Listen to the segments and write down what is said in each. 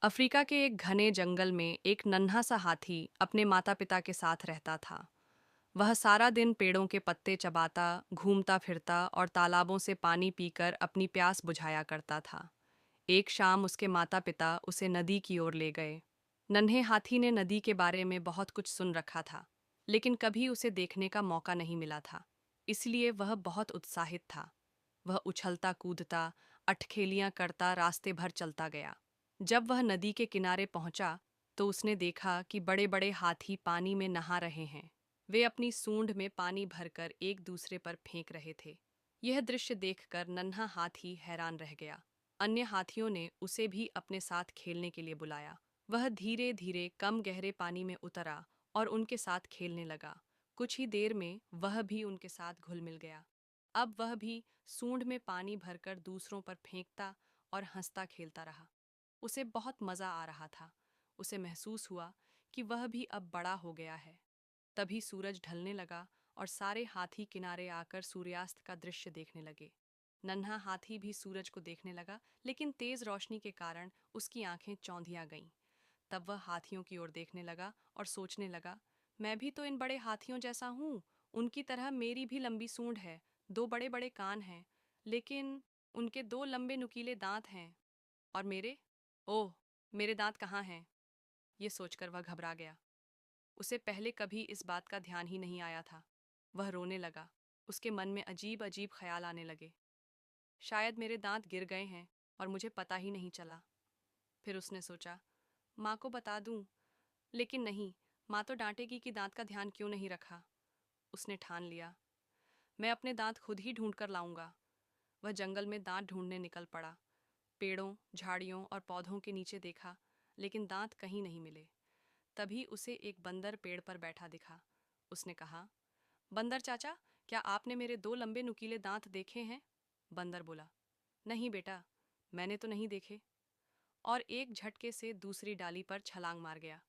Africa के एक घने जंगल में एक नन्हा सा हाथी अपने माता पिता के साथ रहता था। वह सारा दिन पेड़ों के पत्ते चबाता, घूमता फिरता और तालाबों से पानी पीकर अपनी प्यास बुझाया करता था। एक शाम उसके माता पिता उसे नदी की ओर ले गए। नन्हे हाथी ने नदी के बारे में बहुत कुछ सुन रखा था, लेकिन कभी उसे देखने का मौका नहीं मिला था। इसलिए वह बहुत उत्साहित था। वह उछलता कूदता, अटखेलियां करता रास्ते भर चलता गया। जब वह नदी के किनारे पहुंचा तो उसने देखा कि बड़े बड़े हाथी पानी में नहा रहे हैं। वे अपनी सूंड में पानी भरकर एक दूसरे पर फेंक रहे थे। यह दृश्य देखकर नन्हा हाथी हैरान रह गया। अन्य हाथियों ने उसे भी अपने साथ खेलने के लिए बुलाया। वह धीरे धीरे कम गहरे पानी में उतरा और उनके साथ खेलने लगा। कुछ ही देर में वह भी उनके साथ घुल मिल गया। अब वह भी सूंड में पानी भरकर दूसरों पर फेंकता और हंसता खेलता रहा। उसे बहुत मजा आ रहा था। उसे महसूस हुआ कि वह भी अब बड़ा हो गया है। तभी सूरज ढलने लगा और सारे हाथी किनारे आकर सूर्यास्त का दृश्य देखने लगे। नन्हा हाथी भी सूरज को देखने लगा, लेकिन तेज रोशनी के कारण उसकी आंखें चौंधिया गईं। तब वह हाथियों की ओर देखने लगा और सोचने लगा, मैं भी तो इन बड़े हाथियों जैसा हूँ। उनकी तरह मेरी भी लंबी सूंड है, दो बड़े बड़े कान हैं, लेकिन उनके दो लंबे नुकीले दांत हैं। और मेरे, ओह, मेरे दांत कहाँ हैं? ये सोचकर वह घबरा गया। उसे पहले कभी इस बात का ध्यान ही नहीं आया था। वह रोने लगा। उसके मन में अजीब अजीब ख्याल आने लगे। शायद मेरे दांत गिर गए हैं और मुझे पता ही नहीं चला। फिर उसने सोचा, माँ को बता दूं, लेकिन नहीं, माँ तो डांटेगी कि दांत का ध्यान क्यों नहीं रखा। उसने ठान लिया, मैं अपने दांत खुद ही ढूंढ कर लाऊंगा। वह जंगल में दांत ढूंढने निकल पड़ा। पेड़ों, झाड़ियों और पौधों के नीचे देखा, लेकिन दांत कहीं नहीं मिले। तभी उसे एक बंदर पेड़ पर बैठा दिखा। उसने कहा, बंदर चाचा, क्या आपने मेरे दो लंबे नुकीले दांत देखे हैं? बंदर बोला, नहीं बेटा, मैंने तो नहीं देखे। और एक झटके से दूसरी डाली पर छलांग मार गया।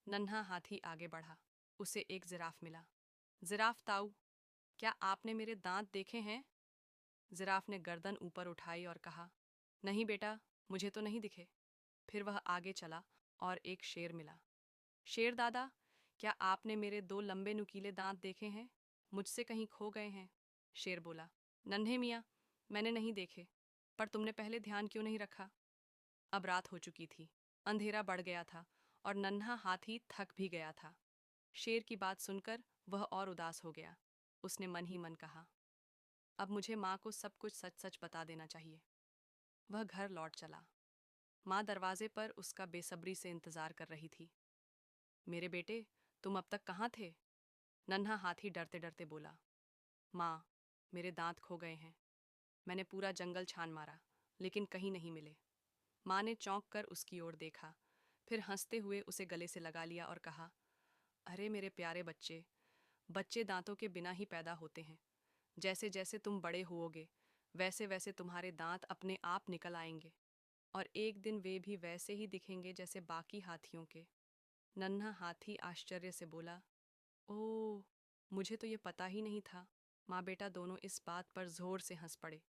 नन्हा हाथी आगे बढ़ा। उसे एक जिराफ मिला। जिराफ ताऊ, क्या आपने मेरे दांत देखे हैं? जिराफ ने गर्दन ऊपर उठाई और कहा, नहीं बेटा, मुझे तो नहीं दिखे। फिर वह आगे चला और एक शेर मिला। शेर दादा, क्या आपने मेरे दो लंबे नुकीले दांत देखे हैं? मुझसे कहीं खो गए हैं? शेर बोला, नन्हे मियाँ, मैंने नहीं देखे, पर तुमने पहले ध्यान क्यों नहीं रखा? अब रात हो चुकी थी। अंधेरा बढ़ गया था और नन्हा हाथी थक भी गया था। शेर की बात सुनकर वह और उदास हो गया। उसने मन ही मन कहा, अब मुझे माँ को सब कुछ सच सच बता देना चाहिए। वह घर लौट चला। माँ दरवाजे पर उसका बेसब्री से इंतजार कर रही थी। मेरे बेटे, तुम अब तक कहाँ थे? नन्हा हाथी डरते डरते बोला, माँ, मेरे दांत खो गए हैं। मैंने पूरा जंगल छान मारा, लेकिन कहीं नहीं मिले। माँ ने चौंक कर उसकी ओर देखा, फिर हंसते हुए उसे गले से लगा लिया और कहा, अरे मेरे प्यारे बच्चे, बच्चे दांतों के बिना ही पैदा होते हैं। जैसे जैसे तुम बड़े होओगे, वैसे वैसे तुम्हारे दांत अपने आप निकल आएंगे, और एक दिन वे भी वैसे ही दिखेंगे जैसे बाकी हाथियों के। नन्हा हाथी आश्चर्य से बोला, ओह, मुझे तो ये पता ही नहीं था। माँ बेटा दोनों इस बात पर जोर से हंस पड़े।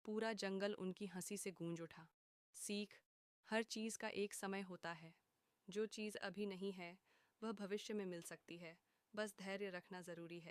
पूरा जंगल उनकी हंसी से गूंज उठा। सीख, हर चीज का एक समय होता है। जो चीज अभी नहीं है, वह भविष्य में मिल सकती है। बस धैर्य रखना जरूरी है।